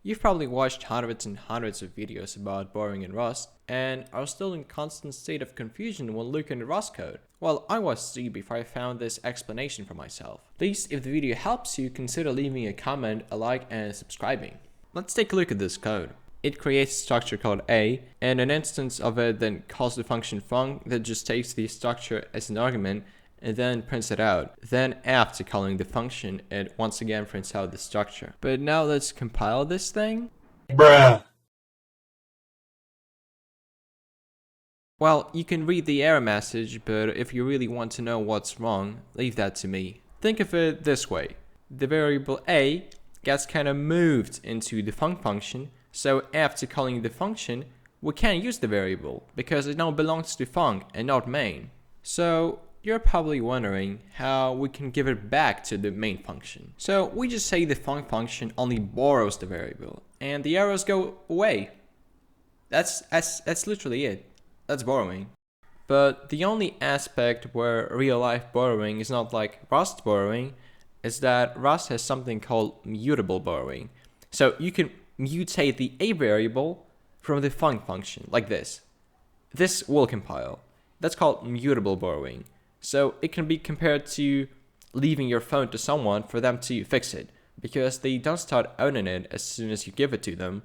You've probably watched hundreds and hundreds of videos about borrowing in Rust, and are still in constant state of confusion when looking at Rust code. Well, I was too before I found this explanation for myself. Please, if the video helps you, consider leaving a comment, a like, and subscribing. Let's take a look at this code. It creates a structure called A, and an instance of it then calls the function func that just takes the structure as an argument and then prints it out. Then after calling the function, it once again prints out the structure. But now let's compile this thing. Bruh. Well, you can read the error message, but if you really want to know what's wrong, leave that to me. Think of it this way. The variable A gets kind of moved into the func function, so after calling the function, we can't use the variable because it now belongs to func and not main. So you're probably wondering how we can give it back to the main function. So we just say the func function only borrows the variable and the arrows go away. That's literally it. That's borrowing. But the only aspect where real life borrowing is not like Rust borrowing is that Rust has something called mutable borrowing. So you can mutate the A variable from the func function like this. This will compile. That's called mutable borrowing. So it can be compared to leaving your phone to someone for them to fix it, because they don't start owning it as soon as you give it to them,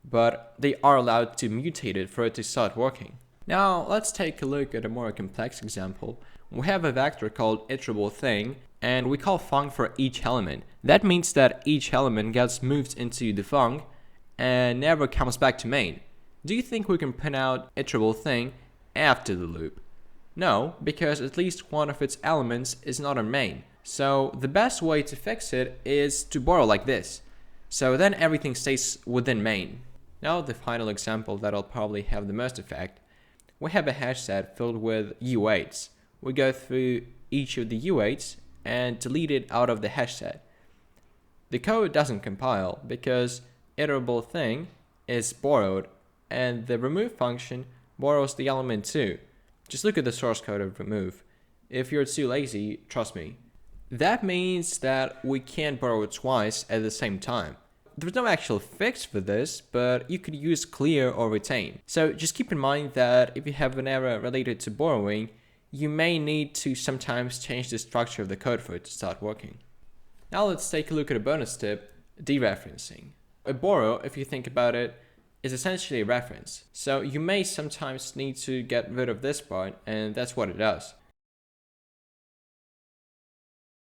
but they are allowed to mutate it for it to start working. Now let's take a look at a more complex example. We have a vector called iterable thing, and we call func for each element. That means that each element gets moved into the func and never comes back to main. Do you think we can print out iterable thing after the loop? No, because at least one of its elements is not in main. So the best way to fix it is to borrow like this. So then everything stays within main. Now the final example that'll probably have the most effect. We have a hash set filled with U8s. We go through each of the U8s and delete it out of the hash set. The code doesn't compile because iterable thing is borrowed and the remove function borrows the element too. Just look at the source code of remove. If you're too lazy, trust me. That means that we can't borrow it twice at the same time. There's no actual fix for this, but you could use clear or retain. So just keep in mind that if you have an error related to borrowing, you may need to sometimes change the structure of the code for it to start working. Now let's take a look at a bonus tip, dereferencing. A borrow, if you think about it, is essentially a reference. So you may sometimes need to get rid of this part, and that's what it does.